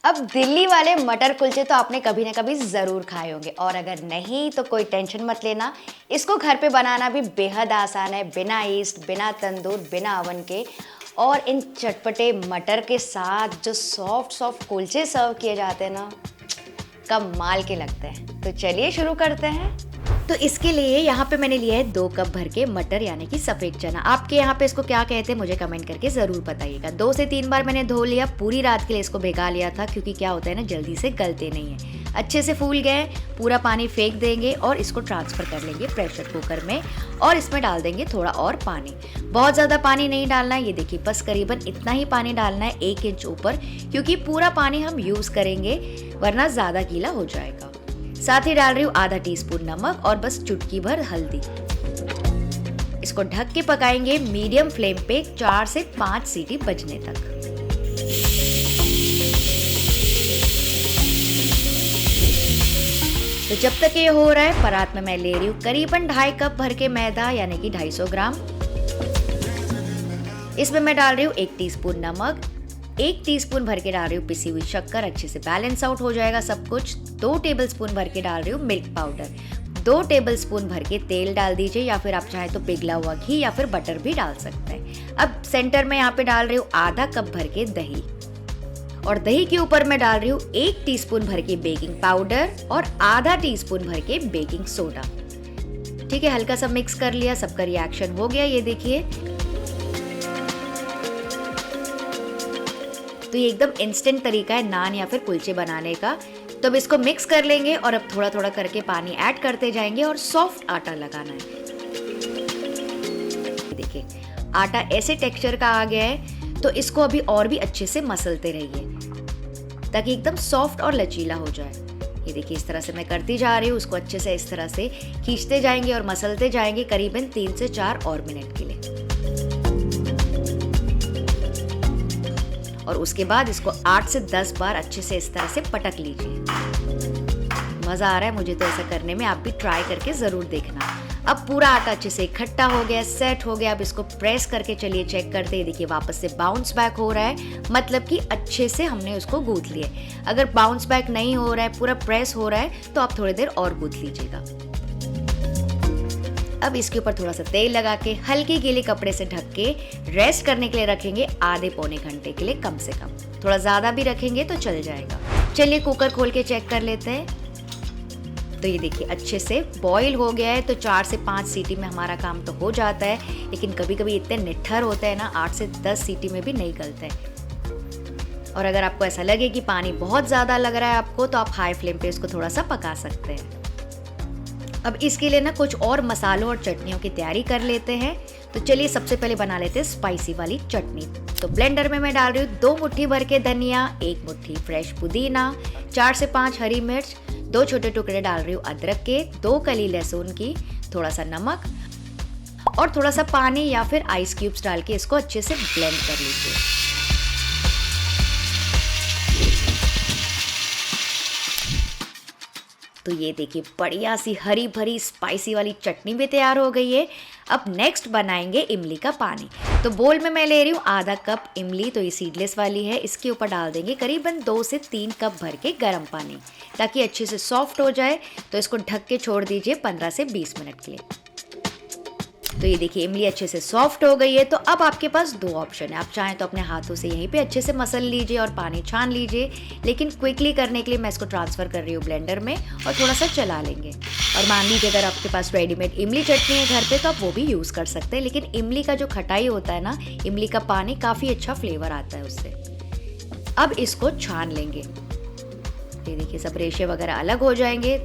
अब दिल्ली वाले मटर कुलचे तो आपने कभी ना कभी ज़रूर खाए होंगे, और अगर नहीं तो कोई टेंशन मत लेना। इसको घर पे बनाना भी बेहद आसान है, बिना ईस्ट, बिना तंदूर, बिना ओवन के। और इन चटपटे मटर के साथ जो सॉफ्ट सॉफ्ट कुलचे सर्व किए जाते हैं ना, कमाल के लगते हैं। तो चलिए शुरू करते हैं। तो इसके लिए यहाँ पे मैंने लिया है 2 कप भर के मटर, यानी कि सफ़ेद चना। आपके यहाँ पे इसको क्या कहते हैं मुझे कमेंट करके ज़रूर बताइएगा। 2 से 3 बार मैंने धो लिया, पूरी रात के लिए इसको भिगा लिया था, क्योंकि क्या होता है ना, जल्दी से गलते नहीं है। अच्छे से फूल गए, पूरा पानी फेंक देंगे और इसको ट्रांसफ़र कर लेंगे प्रेशर कुकर में, और इसमें डाल देंगे थोड़ा और पानी। बहुत ज़्यादा पानी नहीं डालना है, ये देखिए बस करीबन इतना ही पानी डालना है, 1 इंच ऊपर, क्योंकि पूरा पानी हम यूज़ करेंगे, वरना ज़्यादा गीला हो जाएगा। साथ ही डाल रही हूँ आधा टीस्पून नमक और बस चुटकी भर हल्दी। इसको ढक के पकाएंगे मीडियम फ्लेम पे 4 से 5 सीटी बजने तक। तो जब तक ये हो रहा है, परात में मैं ले रही हूँ करीबन 2.5 कप भर के मैदा, यानी कि 250 ग्राम। इसमें मैं डाल रही हूँ 1 टीस्पून नमक, 1 टीस्पून भर के डाल रही हूँ पिसी हुई शक्कर, अच्छे से बैलेंस आउट हो जाएगा सब कुछ। 2 टेबलस्पून भर के डाल रही हूँ मिल्क पाउडर, 2 टेबलस्पून भर के तेल डाल दीजिए, या फिर आप चाहे तो पिघला हुआ घी या फिर बटर भी डाल सकते हैं। अब सेंटर में यहाँ पे डाल रही हूँ आधा कप भर के दही, और दही के ऊपर मैं डाल रही हूँ 1 टीस्पून भर के बेकिंग पाउडर और आधा टीस्पून भर के बेकिंग सोडा। ठीक है, हल्का सा मिक्स कर लिया, सबका रिएक्शन हो गया, ये देखिए। तो ये एकदम इंस्टेंट तरीका है नान या फिर कुलचे बनाने का। तो अब इसको मिक्स कर लेंगे और अब थोड़ा थोड़ा करके पानी ऐड करते जाएंगे और सॉफ्ट आटा लगाना है। देखिए आटा ऐसे टेक्सचर का आ गया है, तो इसको अभी और भी अच्छे से मसलते रहिए ताकि एकदम सॉफ्ट और लचीला हो जाए। ये देखिए इस तरह से मैं करती जा रही हूँ, उसको अच्छे से इस तरह से खींचते जाएंगे और मसलते जाएंगे करीबन 3 से 4 और मिनट के लिए। और उसके बाद इसको 8 से 10 बार अच्छे से इस तरह से पटक लीजिए। मज़ा आ रहा है मुझे तो ऐसा करने में, आप भी ट्राई करके ज़रूर देखना। अब पूरा आटा अच्छे से इकट्ठा हो गया, सेट हो गया। अब इसको प्रेस करके चलिए चेक करते हैं। देखिए वापस से बाउंस बैक हो रहा है, मतलब कि अच्छे से हमने उसको गूंथ लिया। अगर बाउंस बैक नहीं हो रहा है, पूरा प्रेस हो रहा है, तो आप थोड़ी देर और गूंथ लीजिएगा। अब इसके ऊपर थोड़ा सा तेल लगा के हल्के गीले कपड़े से ढक के रेस्ट करने के लिए रखेंगे आधे पौने घंटे के लिए कम से कम। थोड़ा ज़्यादा भी रखेंगे तो चल जाएगा। चलिए कुकर खोल के चेक कर लेते हैं। तो ये देखिए अच्छे से बॉईल हो गया है। तो 4 से 5 सीटी में हमारा काम तो हो जाता है, लेकिन कभी कभी इतने निट्ठर होते हैं ना, 8 से 10 सीटी में भी नहीं गलते हैं। और अगर आपको ऐसा लगे कि पानी बहुत ज़्यादा लग रहा है आपको, तो आप हाई फ्लेम पे इसको थोड़ा सा पका सकते हैं। अब इसके लिए ना कुछ और मसालों और चटनियों की तैयारी कर लेते हैं। तो चलिए सबसे पहले बना लेते हैं स्पाइसी वाली चटनी। तो ब्लेंडर में मैं डाल रही हूँ 2 मुट्ठी भर के धनिया, 1 मुट्ठी फ्रेश पुदीना, 4 से 5 हरी मिर्च, 2 छोटे टुकड़े डाल रही हूँ अदरक के, 2 कली लहसुन की, थोड़ा सा नमक और थोड़ा सा पानी या फिर आइस क्यूब्स डाल के इसको अच्छे से ब्लेंड कर लीजिए। तो ये देखिए बढ़िया सी हरी भरी स्पाइसी वाली चटनी भी तैयार हो गई है। अब नेक्स्ट बनाएंगे इमली का पानी। तो बोल में मैं ले रही हूँ आधा कप इमली, तो ये सीडलेस वाली है। इसके ऊपर डाल देंगे करीबन 2 से 3 कप भर के गर्म पानी, ताकि अच्छे से सॉफ्ट हो जाए। तो इसको ढक के छोड़ दीजिए 15 से 20 मिनट के लिए। तो ये देखिए इमली अच्छे से सॉफ्ट हो गई है। तो अब आपके पास 2 ऑप्शन है। आप चाहें तो अपने हाथों से यहीं पे अच्छे से मसल लीजिए और पानी छान लीजिए, लेकिन क्विकली करने के लिए मैं इसको ट्रांसफ़र कर रही हूँ ब्लेंडर में और थोड़ा सा चला लेंगे। और मान लीजिए अगर आपके पास रेडीमेड इमली चटनी है घर पे, तो आप वो भी यूज़ कर सकते हैं। लेकिन इमली का जो खटाई होता है ना, इमली का पानी, काफ़ी अच्छा फ्लेवर आता है उससे। अब इसको छान लेंगे। ये देखिए सब रेशे वगैरह अलग हो जाएंगे।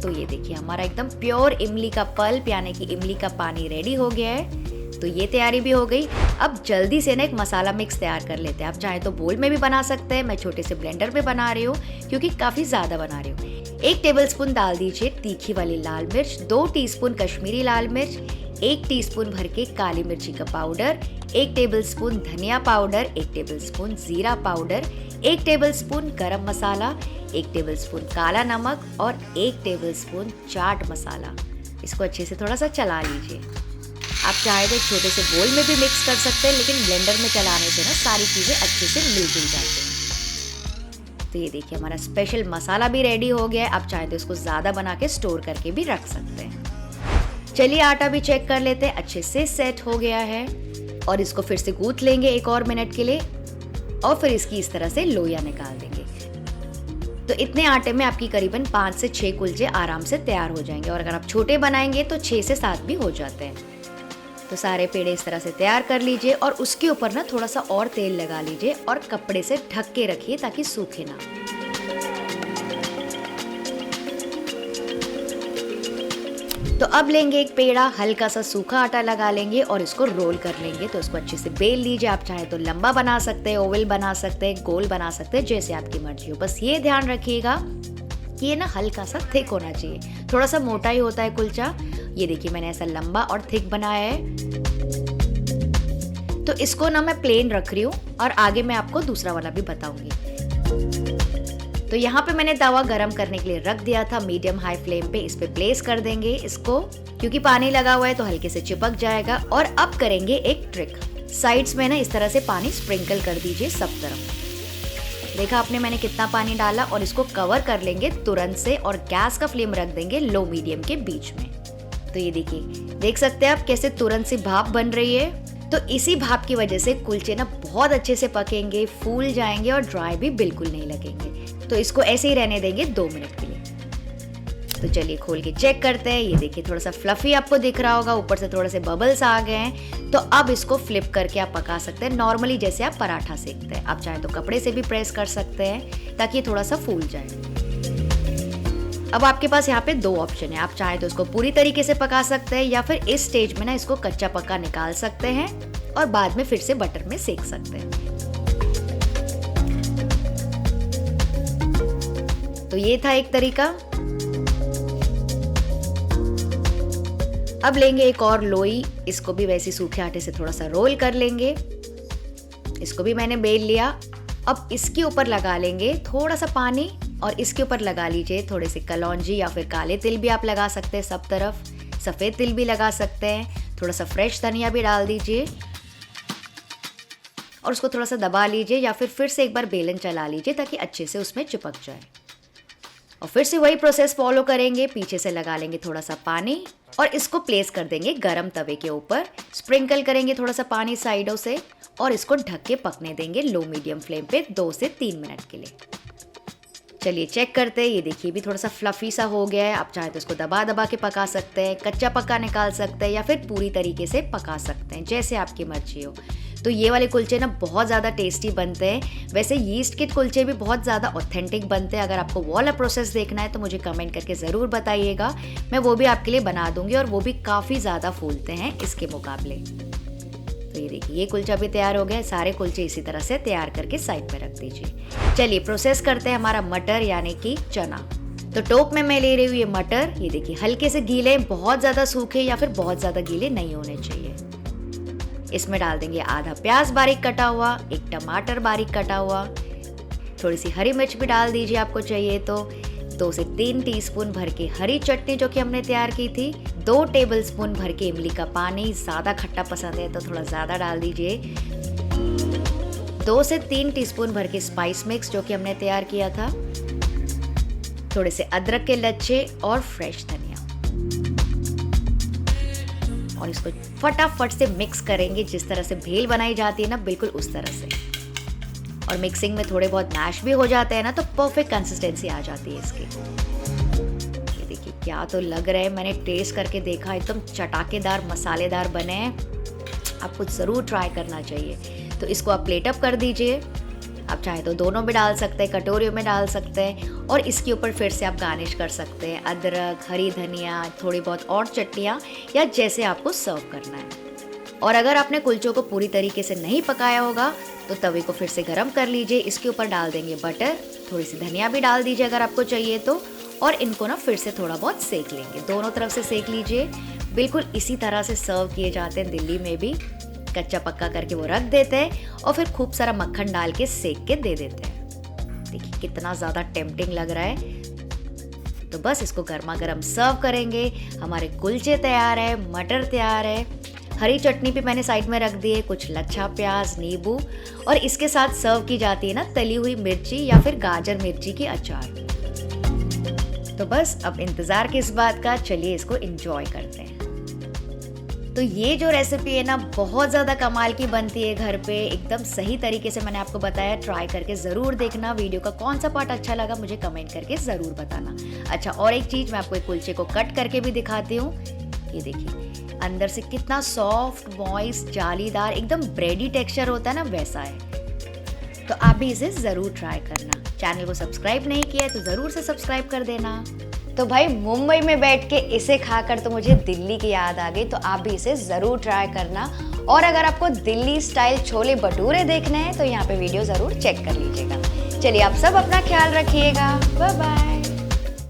तो ये देखिए हमारा एकदम प्योर इमली का पल्प, यानी कि इमली का पानी रेडी हो गया है। तो ये तैयारी भी हो गई। अब जल्दी से ना एक मसाला मिक्स तैयार कर लेते हैं। आप चाहे तो बोल में भी बना सकते हैं, मैं छोटे से ब्लेंडर में बना रही हूँ क्योंकि काफ़ी ज़्यादा बना रही हूँ। 1 टेबलस्पून डाल दीजिए तीखी वाली लाल मिर्च, 2 टीस्पून कश्मीरी लाल मिर्च, 1 टीस्पून भर के काली मिर्ची का पाउडर, 1 टेबलस्पून धनिया पाउडर, 1 टेबलस्पून जीरा पाउडर, 1 टेबलस्पून गरम मसाला, 1 टेबलस्पून काला नमक और 1 टेबलस्पून चाट मसाला। इसको अच्छे से थोड़ा सा चला लीजिए। आप चाहे तो एक छोटे से बोल में भी मिक्स कर सकते हैं, लेकिन ब्लेंडर में चलाने से ना सारी चीज़ें अच्छे से मिल जाती हैं। तो ये देखिए हमारा स्पेशल मसाला भी रेडी हो गया है। आप चाहे तो इसको ज़्यादा बना के स्टोर करके भी रख सकते हैं। चलिए आटा भी चेक कर लेते हैं, अच्छे से सेट हो गया है। और इसको फिर से गूंथ लेंगे 1 और मिनट के लिए और फिर इसकी इस तरह से लोइयां निकाल देंगे। तो इतने आटे में आपकी करीबन 5 से 6 कुलचे आराम से तैयार हो जाएंगे, और अगर आप छोटे बनाएंगे तो 6 से 7 भी हो जाते हैं। तो सारे पेड़े इस तरह से तैयार कर लीजिए और उसके ऊपर ना थोड़ा सा और तेल लगा लीजिए और कपड़े से ढक के रखिए ताकि सूखे ना। तो अब लेंगे एक पेड़ा, हल्का सा सूखा आटा लगा लेंगे और इसको रोल कर लेंगे। तो इसको अच्छे से बेल लीजिए। आप चाहे तो लंबा बना सकते हैं, ओवल बना सकते हैं, गोल बना सकते हैं, जैसे आपकी मर्जी हो। बस ये ध्यान रखिएगा कि ये ना हल्का सा थिक होना चाहिए, थोड़ा सा मोटा ही होता है कुलचा। ये देखिए मैंने ऐसा लंबा और थिक बनाया है। तो इसको ना मैं प्लेन रख रही हूँ और आगे मैं आपको दूसरा वाला भी बताऊंगी। तो यहाँ पे मैंने तवा गरम करने के लिए रख दिया था मीडियम हाई फ्लेम पे। इस पे प्लेस कर देंगे इसको, क्योंकि पानी लगा हुआ है तो हल्के से चिपक जाएगा। और अब करेंगे एक ट्रिक, साइड्स में ना इस तरह से पानी स्प्रिंकल कर दीजिए सब तरफ। देखा आपने मैंने कितना पानी डाला, और इसको कवर कर लेंगे तुरंत से और गैस का फ्लेम रख देंगे लो मीडियम के बीच में। तो ये देखिए, देख सकते हैं आप कैसे तुरंत से भाप बन रही है। तो इसी भाप की वजह से कुलचे ना बहुत अच्छे से पकेंगे, फूल जाएंगे और ड्राई भी बिल्कुल नहीं लगेंगे। तो इसको ऐसे ही रहने देंगे 2 मिनट के लिए। तो चलिए खोल के चेक करते हैं। ये देखिए थोड़ा सा फ्लफी आपको दिख रहा होगा, ऊपर से थोड़े से बबल्स आ गए हैं। तो अब इसको फ्लिप करके आप पका सकते हैं नॉर्मली, जैसे आप पराठा सेकते हैं। आप चाहे तो कपड़े से भी प्रेस कर सकते हैं ताकि ये थोड़ा सा फूल जाए। अब आपके पास यहाँ पे 2 ऑप्शन है। आप चाहे तो इसको पूरी तरीके से पका सकते हैं, या फिर इस स्टेज में ना इसको कच्चा पक्का निकाल सकते हैं और बाद में फिर से बटर में सेक सकते हैं। तो ये था एक तरीका। अब लेंगे एक और लोई, इसको भी वैसे सूखे आटे से थोड़ा सा रोल कर लेंगे। इसको भी मैंने बेल लिया। अब इसके ऊपर लगा लेंगे थोड़ा सा पानी और इसके ऊपर लगा लीजिए थोड़े से कलौंजी या फिर काले तिल भी आप लगा सकते हैं सब तरफ, सफ़ेद तिल भी लगा सकते हैं। थोड़ा सा फ्रेश धनिया भी डाल दीजिए और उसको थोड़ा सा दबा लीजिए, या फिर से एक बार बेलन चला लीजिए ताकि अच्छे से उसमें चिपक जाए। और फिर से वही प्रोसेस फॉलो करेंगे। पीछे से लगा लेंगे थोड़ा सा पानी और इसको प्लेस कर देंगे गरम तवे के ऊपर। स्प्रिंकल करेंगे थोड़ा सा पानी साइडों से और इसको ढक के पकने देंगे लो मीडियम फ्लेम पे 2 से 3 मिनट के लिए। चलिए चेक करते हैं। ये देखिए भी थोड़ा सा फ्लफी सा हो गया है। आप चाहे तो इसको दबा दबा के पका सकते हैं, कच्चा पक्का निकाल सकते हैं, या फिर पूरी तरीके से पका सकते हैं, जैसे आपकी मर्जी हो। तो ये वाले कुलचे ना बहुत ज़्यादा टेस्टी बनते हैं। वैसे यीस्ट के कुलचे भी बहुत ज़्यादा ऑथेंटिक बनते हैं। अगर आपको वो वाला प्रोसेस देखना है तो मुझे कमेंट करके ज़रूर बताइएगा, मैं वो भी आपके लिए बना दूंगी, और वो भी काफ़ी ज़्यादा फूलते हैं इसके मुकाबले। तो ये देखिए ये कुलचा भी तैयार हो गया। सारे कुलचे इसी तरह से तैयार करके साइड में रख दीजिए। चलिए प्रोसेस करते हैं हमारा मटर यानी कि चना। तो टोप में मैं ले रही हूँ ये मटर। ये देखिए हल्के से गीले, बहुत ज़्यादा सूखे या फिर बहुत ज़्यादा गीले नहीं होने चाहिए। इसमें डाल देंगे आधा प्याज बारीक कटा हुआ, एक टमाटर बारीक कटा हुआ, थोड़ी सी हरी मिर्च भी डाल दीजिए आपको चाहिए तो। 2 से 3 टीस्पून भर के हरी चटनी जो कि हमने तैयार की थी। 2 टेबलस्पून भर के इमली का पानी, ज़्यादा खट्टा पसंद है तो थोड़ा ज़्यादा डाल दीजिए। 2 से 3 टीस्पून भर के स्पाइस मिक्स जो कि हमने तैयार किया था। थोड़े से अदरक के लच्छे और फ्रेश धनिया, और इसको फटाफट से मिक्स करेंगे जिस तरह से भेल बनाई जाती है ना, बिल्कुल उस तरह से। और मिक्सिंग में थोड़े बहुत मैश भी हो जाते हैं ना, तो परफेक्ट कंसिस्टेंसी आ जाती है इसकी। ये देखिए क्या तो लग रहा है, मैंने टेस्ट करके देखा, एकदम चटाकेदार मसालेदार बने हैं। आपको ज़रूर ट्राई करना चाहिए। तो इसको आप प्लेट अप कर दीजिए। आप चाहे तो दोनों में डाल सकते हैं, कटोरियों में डाल सकते हैं, और इसके ऊपर फिर से आप गार्निश कर सकते हैं अदरक, हरी धनिया, थोड़ी बहुत और चटनियाँ, या जैसे आपको सर्व करना है। और अगर आपने कुलचों को पूरी तरीके से नहीं पकाया होगा तो तवे को फिर से गर्म कर लीजिए। इसके ऊपर डाल देंगे बटर, थोड़ी सी धनिया भी डाल दीजिए अगर आपको चाहिए तो, और इनको ना फिर से थोड़ा बहुत सेक लेंगे। दोनों तरफ से सेक लीजिए। बिल्कुल इसी तरह से सर्व किए जाते हैं दिल्ली में भी। कच्चा पक्का करके वो रख देते हैं और फिर खूब सारा मक्खन डाल के सेक के दे देते हैं। देखिए कितना ज़्यादा टेम्पटिंग लग रहा है। तो बस इसको गर्मा गर्म सर्व करेंगे। हमारे कुलचे तैयार है, मटर तैयार है। हरी चटनी भी मैंने साइड में रख दी है, कुछ लच्छा प्याज, नींबू, और इसके साथ सर्व की जाती है ना तली हुई मिर्ची या फिर गाजर मिर्ची की अचार। तो बस अब इंतज़ार किस बात का, चलिए इसको एंजॉय करते हैं। तो ये जो रेसिपी है ना बहुत ज़्यादा कमाल की बनती है घर पे, एकदम सही तरीके से मैंने आपको बताया, ट्राई करके ज़रूर देखना। वीडियो का कौन सा पार्ट अच्छा लगा मुझे कमेंट करके ज़रूर बताना। अच्छा, और एक चीज़ मैं आपको एक कुलचे को कट करके भी दिखाती हूँ। ये देखिए अंदर से कितना सॉफ्ट, मॉइस्ट, जालीदार, एकदम ब्रेडी टेक्सचर होता है ना, वैसा है। तो आप भी इसे ज़रूर ट्राई करना। चैनल को सब्सक्राइब नहीं किया है तो ज़रूर से सब्सक्राइब कर देना। तो भाई मुंबई में बैठ के इसे खाकर तो मुझे दिल्ली की याद आ गई, तो आप भी इसे ज़रूर ट्राई करना। और अगर आपको दिल्ली स्टाइल छोले भटूरे देखने हैं तो यहाँ पे वीडियो ज़रूर चेक कर लीजिएगा। चलिए आप सब अपना ख्याल रखिएगा, बाय बाय।